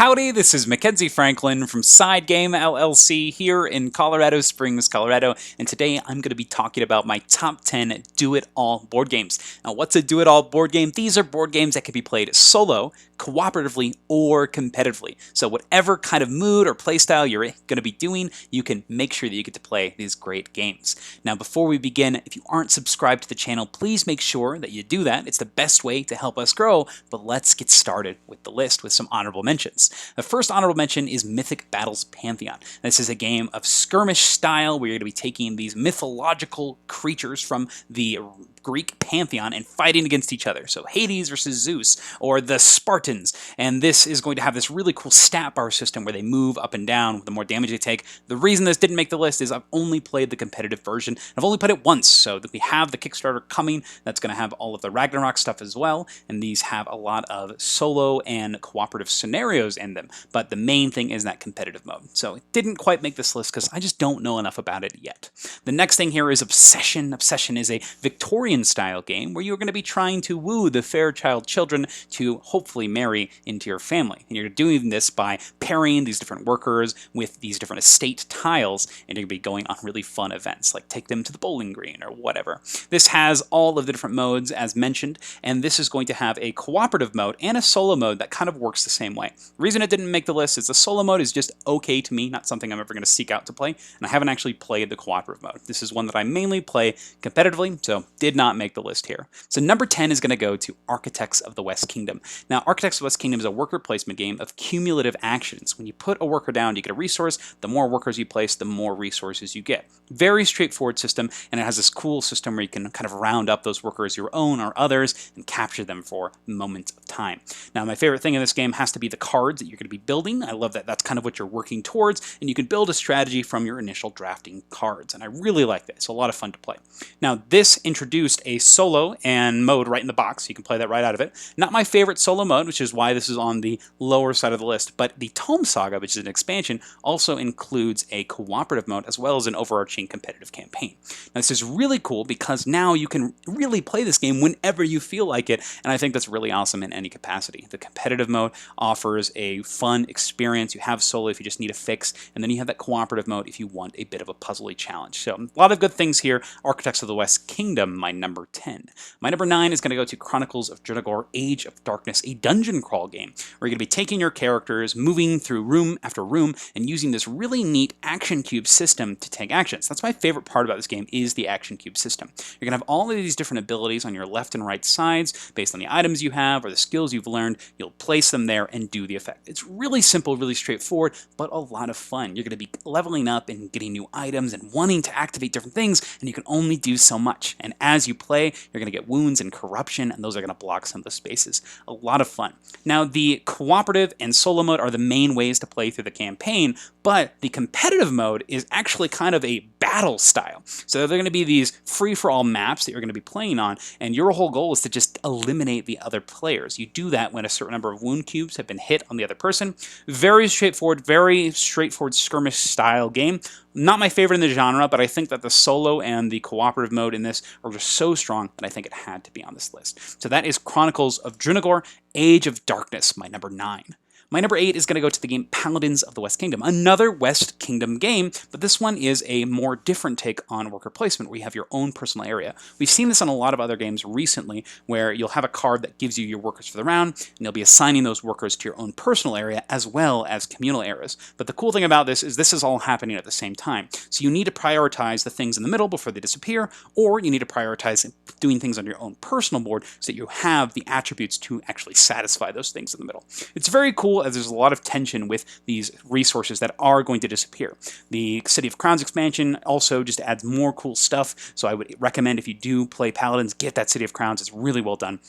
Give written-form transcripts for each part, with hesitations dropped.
Howdy, this is Mackenzie Franklin from SideGame LLC here in Colorado Springs, Colorado, and today I'm going to be talking about my top 10 do-it-all board games. Now, what's a do-it-all board game? These are board games that can be played solo, cooperatively, or competitively. So whatever kind of mood or playstyle you're going to be doing, you can make sure that you get to play these great games. Now, before we begin, if you aren't subscribed to the channel, please make sure that you do that. It's the best way to help us grow, but let's get started with the list with some honorable mentions. The first honorable mention is Mythic Battles Pantheon. This is a game of skirmish style where you're going to be taking these mythological creatures from the Greek Pantheon and fighting against each other. So Hades versus Zeus, or the Spartans. And this is going to have this really cool stat bar system where they move up and down the more damage they take. The reason this didn't make the list is I've only played the competitive version. I've only played it once, so that we have the Kickstarter coming. That's going to have all of the Ragnarok stuff as well, and these have a lot of solo and cooperative scenarios in them. But the main thing is that competitive mode. So it didn't quite make this list because I just don't know enough about it yet. The next thing here is Obsession. Obsession is a Victorian style game where you're going to be trying to woo the Fairchild children to hopefully marry into your family. And you're doing this by pairing these different workers with these different estate tiles, and you're going to be going on really fun events, like take them to the bowling green or whatever. This has all of the different modes as mentioned, and this is going to have a cooperative mode and a solo mode that kind of works the same way. The reason it didn't make the list is the solo mode is just okay to me, not something I'm ever going to seek out to play, and I haven't actually played the cooperative mode. This is one that I mainly play competitively, so did not make the list here. So number 10 is going to go to Architects of the West Kingdom. Now, Architects of the West Kingdom is a worker placement game of cumulative actions. When you put a worker down, you get a resource. The more workers you place, the more resources you get. Very straightforward system, and it has this cool system where you can kind of round up those workers, your own or others, and capture them for moments of time. Now, my favorite thing in this game has to be the cards that you're going to be building. I love that that's kind of what you're working towards, and you can build a strategy from your initial drafting cards, and I really like that. It's a lot of fun to play. Now, this introduced a solo and mode right in the box, so you can play that right out of it. Not my favorite solo mode, which is why this is on the lower side of the list, but the Tome Saga, which is an expansion, also includes a cooperative mode as well as an overarching competitive campaign. Now, this is really cool because now you can really play this game whenever you feel like it, and I think that's really awesome in any capacity. The competitive mode offers a fun experience. You have solo if you just need a fix, and then you have that cooperative mode if you want a bit of a puzzly challenge. So a lot of good things here. Architects of the West Kingdom, my number 10. My number 9 is going to go to Chronicles of Drunagor, Age of Darkness, a dungeon crawl game where you're going to be taking your characters, moving through room after room, and using this really neat action cube system to take actions. That's my favorite part about this game is the action cube system. You're going to have all of these different abilities on your left and right sides based on the items you have or the skills you've learned. You'll place them there and do the effect. It's really simple, really straightforward, but a lot of fun. You're going to be leveling up and getting new items and wanting to activate different things, and you can only do so much. And as you play, you're going to get wounds and corruption, and those are going to block some of the spaces. A lot of fun. Now, the cooperative and solo mode are the main ways to play through the campaign, but the competitive mode is actually kind of a battle style. So they're going to be these free-for-all maps that you're going to be playing on, and your whole goal is to just eliminate the other players. You do that when a certain number of wound cubes have been hit on the other person. Very straightforward skirmish style game. Not my favorite in the genre, but I think that the solo and the cooperative mode in this are just so strong that I think it had to be on this list. So that is Chronicles of Drunagor, Age of Darkness, my number 9. My number 8 is going to go to the game Paladins of the West Kingdom, another West Kingdom game, but this one is a more different take on worker placement where you have your own personal area. We've seen this on a lot of other games recently where you'll have a card that gives you your workers for the round, and you'll be assigning those workers to your own personal area as well as communal areas. But the cool thing about this is all happening at the same time. So you need to prioritize the things in the middle before they disappear, or you need to prioritize doing things on your own personal board so that you have the attributes to actually satisfy those things in the middle. It's very cool as there's a lot of tension with these resources that are going to disappear. The City of Crowns expansion also just adds more cool stuff, so I would recommend if you do play Paladins, get that City of Crowns. It's really well done.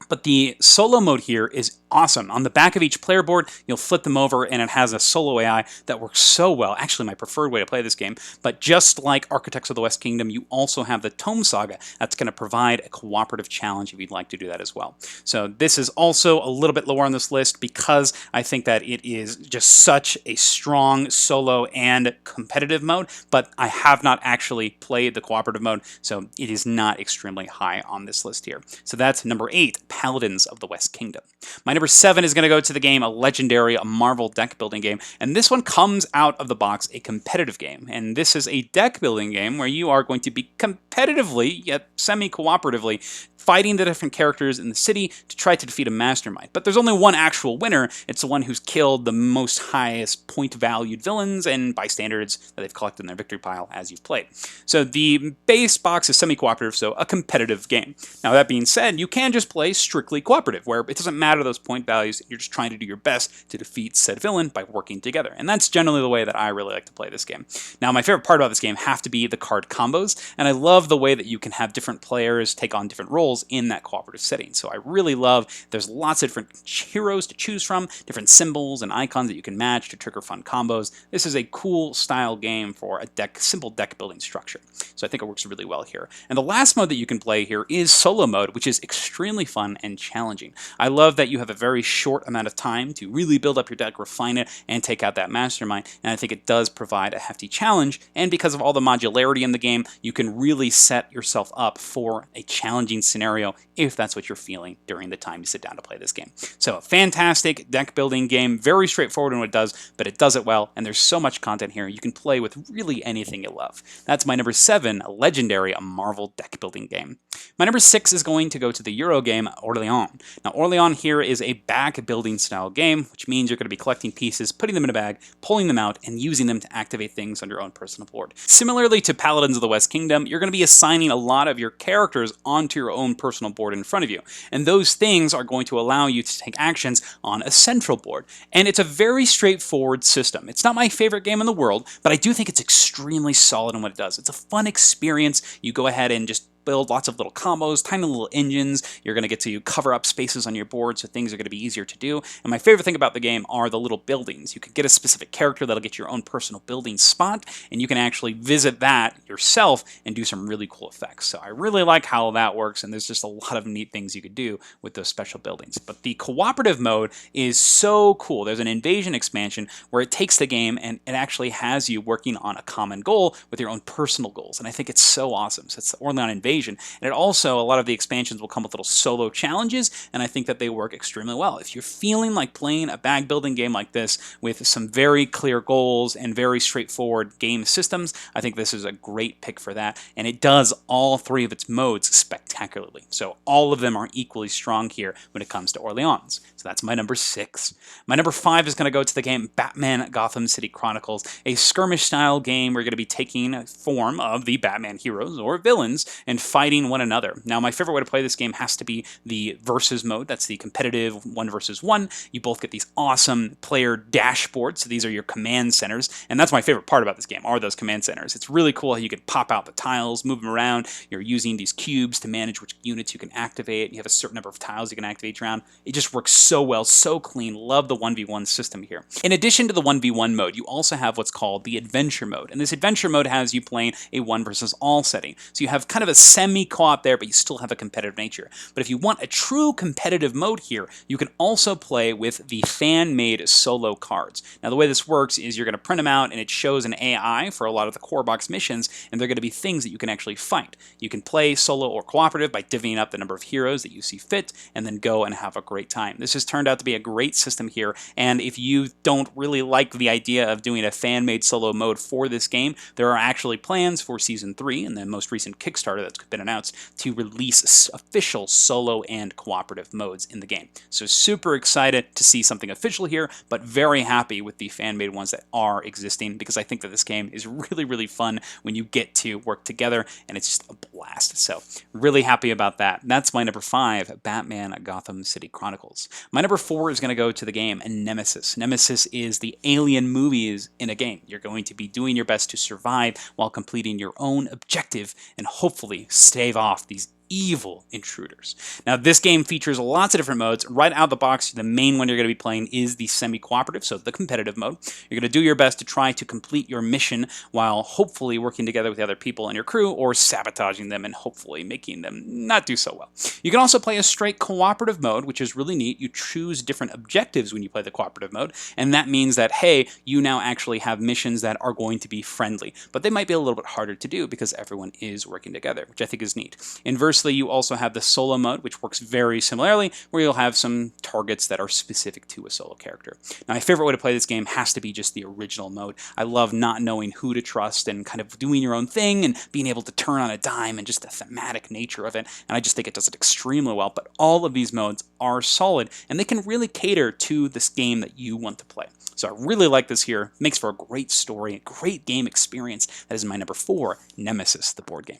But the solo mode here is awesome. On the back of each player board, you'll flip them over, and it has a solo AI that works so well. Actually, my preferred way to play this game. But just like Architects of the West Kingdom, you also have the Tome Saga that's going to provide a cooperative challenge if you'd like to do that as well. So this is also a little bit lower on this list because I think that it is just such a strong solo and competitive mode, but I have not actually played the cooperative mode, so it is not extremely high on this list here. So that's number 8. with Paladins of the West Kingdom. My number 7 is going to go to the game A Legendary, a Marvel deck building game, and this one comes out of the box a competitive game. And this is a deck building game where you are going to be competitively, yet semi-cooperatively, fighting the different characters in the city to try to defeat a mastermind. But there's only one actual winner. It's the one who's killed the most highest point-valued villains and bystanders that they've collected in their victory pile as you've played. So the base box is semi-cooperative, so a competitive game. Now that being said, you can just play strictly cooperative, where it doesn't matter those point values, you're just trying to do your best to defeat said villain by working together. And that's generally the way that I really like to play this game. Now my favorite part about this game have to be the card combos, and I love the way that you can have different players take on different roles in that cooperative setting. So I really love there's lots of different heroes to choose from, different symbols and icons that you can match to trigger fun combos. This is a cool style game for a simple deck building structure. So I think it works really well here. And the last mode that you can play here is solo mode, which is extremely fun and challenging. I love that you have a very short amount of time to really build up your deck, refine it, and take out that mastermind. And I think it does provide a hefty challenge. And because of all the modularity in the game, you can really set yourself up for a challenging scenario if that's what you're feeling during the time you sit down to play this game. So a fantastic deck building game, very straightforward in what it does, but it does it well, and there's so much content here. You can play with really anything you love. That's my number 7, a Legendary, a Marvel deck building game. My number 6 is going to go to the Euro game Orléans. Now Orléans here is a back building style game, which means you're going to be collecting pieces, putting them in a bag, pulling them out, and using them to activate things on your own personal board. Similarly to Paladins of the West Kingdom, you're going to be assigning a lot of your characters onto your own personal board in front of you. And those things are going to allow you to take actions on a central board. And it's a very straightforward system. It's not my favorite game in the world, but I do think it's extremely solid in what it does. It's a fun experience. You go ahead and just build lots of little combos, tiny little engines. You're going to get to cover up spaces on your board, so things are going to be easier to do. And my favorite thing about the game are the little buildings. You can get a specific character that'll get your own personal building spot, and you can actually visit that yourself and do some really cool effects. So I really like how that works, and there's just a lot of neat things you could do with those special buildings. But the cooperative mode is so cool. There's an invasion expansion where it takes the game and it actually has you working on a common goal with your own personal goals, and I think it's so awesome. So it's the Orléans Invasion. And it also, a lot of the expansions will come with little solo challenges, and I think that they work extremely well. If you're feeling like playing a bag building game like this with some very clear goals and very straightforward game systems, I think this is a great pick for that. And it does all 3 of its modes spectacularly. So all of them are equally strong here when it comes to Orléans. So that's my number 6. My number 5 is going to go to the game Batman Gotham City Chronicles, a skirmish-style game where you're going to be taking form of the Batman heroes or villains and fighting one another. Now, my favorite way to play this game has to be the versus mode. That's the competitive 1 versus 1. You both get these awesome player dashboards. So these are your command centers, and that's my favorite part about this game, are those command centers. It's really cool how you can pop out the tiles, move them around. You're using these cubes to manage which units you can activate. You have a certain number of tiles you can activate around. It just works so well, so clean. Love the 1v1 system here. In addition to the 1v1 mode, you also have what's called the adventure mode, and this adventure mode has you playing a 1 versus all setting. So you have kind of a semi-co-op there, but you still have a competitive nature. But if you want a true competitive mode here, you can also play with the fan-made solo cards. Now, the way this works is you're going to print them out, and it shows an AI for a lot of the core box missions, and they're going to be things that you can actually fight. You can play solo or cooperative by divvying up the number of heroes that you see fit, and then go and have a great time. This has turned out to be a great system here, and if you don't really like the idea of doing a fan-made solo mode for this game, there are actually plans for Season 3, and the most recent Kickstarter that's been announced, to release official solo and cooperative modes in the game. So super excited to see something official here, but very happy with the fan-made ones that are existing, because I think that this game is really, really fun when you get to work together, and it's just a blast. So really happy about that. That's my number 5, Batman Gotham City Chronicles. My number 4 is going to go to the game Nemesis. Nemesis is the alien movies in a game. You're going to be doing your best to survive while completing your own objective and hopefully stave off these evil intruders. Now, this game features lots of different modes. Right out of the box, the main one you're going to be playing is the semi-cooperative, so the competitive mode. You're going to do your best to try to complete your mission while hopefully working together with the other people in your crew, or sabotaging them and hopefully making them not do so well. You can also play a straight cooperative mode, which is really neat. You choose different objectives when you play the cooperative mode, and that means that, hey, you now actually have missions that are going to be friendly, but they might be a little bit harder to do because everyone is working together, which I think is neat. In versus Conversely, you also have the solo mode, which works very similarly, where you'll have some targets that are specific to a solo character. Now, my favorite way to play this game has to be just the original mode. I love not knowing who to trust and kind of doing your own thing and being able to turn on a dime and just the thematic nature of it, and I just think it does it extremely well. But all of these modes are solid, and they can really cater to this game that you want to play. So I really like this here. Makes for a great story, a great game experience. That is my number 4, Nemesis, the board game.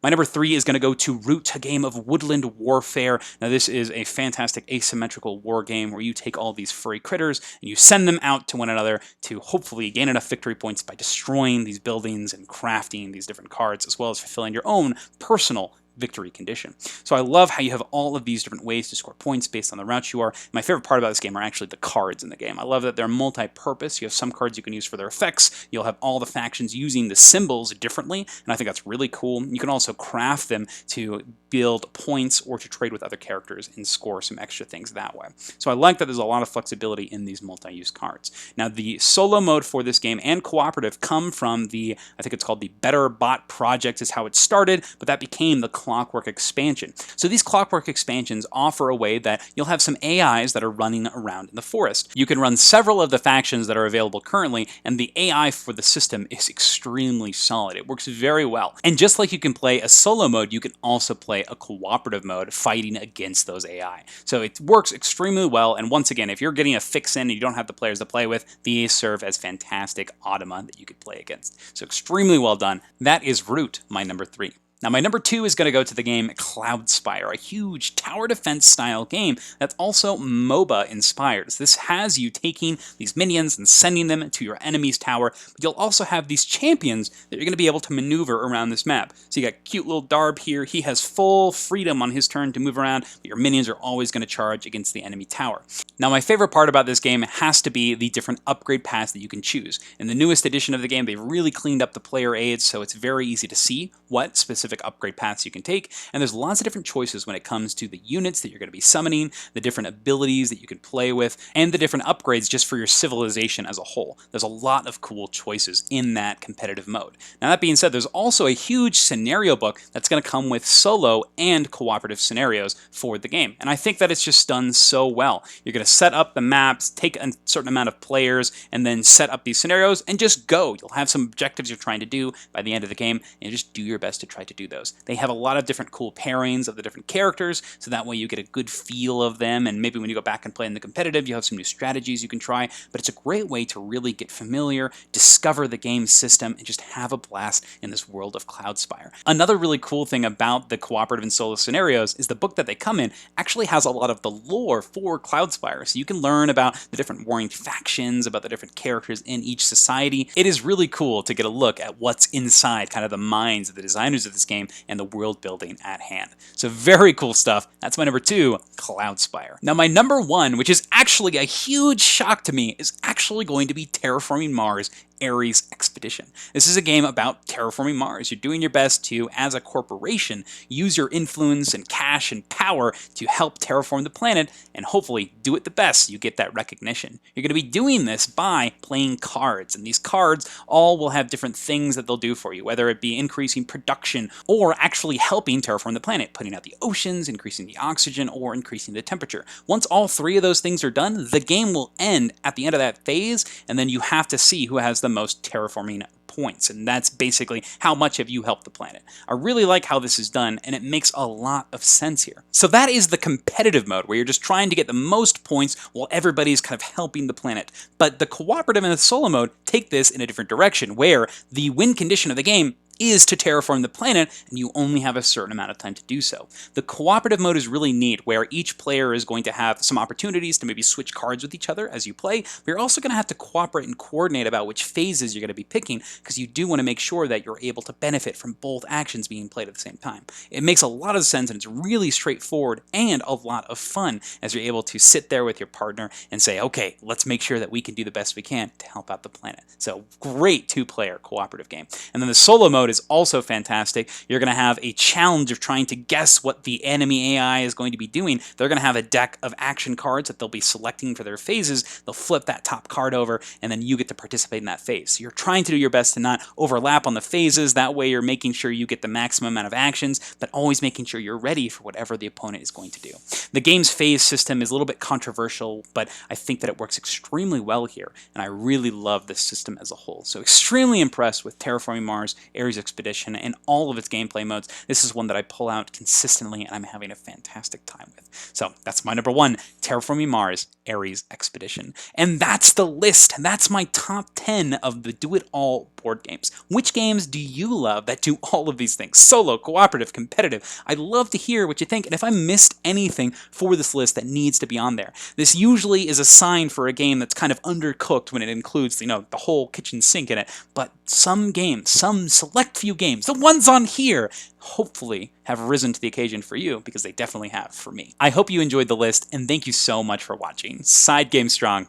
My number 3 is going to go to Root, a game of woodland warfare. Now this is a fantastic asymmetrical war game where you take all these furry critters and you send them out to one another to hopefully gain enough victory points by destroying these buildings and crafting these different cards, as well as fulfilling your own personal victory condition. So I love how you have all of these different ways to score points based on the route you are. My favorite part about this game are actually the cards in the game. I love that they're multi-purpose. You have some cards you can use for their effects. You'll have all the factions using the symbols differently, and I think that's really cool. You can also craft them to build points or to trade with other characters and score some extra things that way. So I like that there's a lot of flexibility in these multi-use cards. Now the solo mode for this game and cooperative come from the, I think it's called the Better Bot Project is how it started, but that became the Clockwork expansion. So these Clockwork expansions offer a way that you'll have some AIs that are running around in the forest. You can run several of the factions that are available currently, and the AI for the system is extremely solid. It works very well. And just like you can play a solo mode, you can also play a cooperative mode fighting against those AI. So it works extremely well, and once again, if you're getting a fix in and you don't have the players to play with, these serve as fantastic automa that you could play against. So extremely well done. That is Root, my number 3. Now my number 2 is going to go to the game Cloudspire, a huge tower defense style game that's also MOBA inspired. So this has you taking these minions and sending them to your enemy's tower, but you'll also have these champions that you're going to be able to maneuver around this map. So you got cute little Darb here. He has full freedom on his turn to move around, but your minions are always going to charge against the enemy tower. Now my favorite part about this game has to be the different upgrade paths that you can choose. In the newest edition of the game, they've really cleaned up the player aids, so it's very easy to see what specific upgrade paths you can take, and there's lots of different choices when it comes to the units that you're going to be summoning, the different abilities that you can play with, and the different upgrades just for your civilization as a whole. There's a lot of cool choices in that competitive mode. Now that being said, there's also a huge scenario book that's going to come with solo and cooperative scenarios for the game, and I think that it's just done so well. You're going to set up the maps, take a certain amount of players, and then set up these scenarios and just go. You'll have some objectives you're trying to do by the end of the game, and just do your best to try to do those. They have a lot of different cool pairings of the different characters, so that way you get a good feel of them, and maybe when you go back and play in the competitive, you have some new strategies you can try, but it's a great way to really get familiar, discover the game system, and just have a blast in this world of Cloudspire. Another really cool thing about the cooperative and solo scenarios is the book that they come in actually has a lot of the lore for Cloudspire, so you can learn about the different warring factions, about the different characters in each society. It is really cool to get a look at what's inside kind of the minds of the designers of this game and the world building at hand. So very cool stuff. That's my number 2, Cloudspire. Now my number 1, which is actually a huge shock to me, is actually going to be Terraforming Mars Ares Expedition. This is a game about terraforming Mars. You're doing your best to, as a corporation, use your influence and cash and power to help terraform the planet and hopefully do it the best so you get that recognition. You're going to be doing this by playing cards, and these cards all will have different things that they'll do for you, whether it be increasing production or actually helping terraform the planet, putting out the oceans, increasing the oxygen, or increasing the temperature. Once all 3 of those things are done, the game will end at the end of that phase, and then you have to see who has the most terraforming points, and that's basically how much have you helped the planet. I really like how this is done, and it makes a lot of sense here. So that is the competitive mode, where you're just trying to get the most points while everybody's kind of helping the planet. But the cooperative and the solo mode take this in a different direction, where the win condition of the game is to terraform the planet, and you only have a certain amount of time to do so. The cooperative mode is really neat, where each player is going to have some opportunities to maybe switch cards with each other as you play, but you're also going to have to cooperate and coordinate about which phases you're going to be picking, because you do want to make sure that you're able to benefit from both actions being played at the same time. It makes a lot of sense, and it's really straightforward and a lot of fun as you're able to sit there with your partner and say, okay, let's make sure that we can do the best we can to help out the planet. So great 2-player cooperative game. And then the solo mode mode is also fantastic. You're going to have a challenge of trying to guess what the enemy AI is going to be doing. They're going to have a deck of action cards that they'll be selecting for their phases. They'll flip that top card over, and then you get to participate in that phase. So you're trying to do your best to not overlap on the phases. That way you're making sure you get the maximum amount of actions, but always making sure you're ready for whatever the opponent is going to do. The game's phase system is a little bit controversial, but I think that it works extremely well here, and I really love this system as a whole. So extremely impressed with Terraforming Mars, Ares Expedition, and all of its gameplay modes. This is one that I pull out consistently, and I'm having a fantastic time with. So that's my number one, Terraforming Mars, Ares Expedition. And that's the list. That's my top 10 of the do-it-all board games. Which games do you love that do all of these things? Solo, cooperative, competitive. I'd love to hear what you think, and if I missed anything for this list that needs to be on there. This usually is a sign for a game that's kind of undercooked when it includes, the whole kitchen sink in it, but some games, some select few games, the ones on here, hopefully have risen to the occasion for you, because they definitely have for me. I hope you enjoyed the list, and thank you so much for watching. SideGame Strong.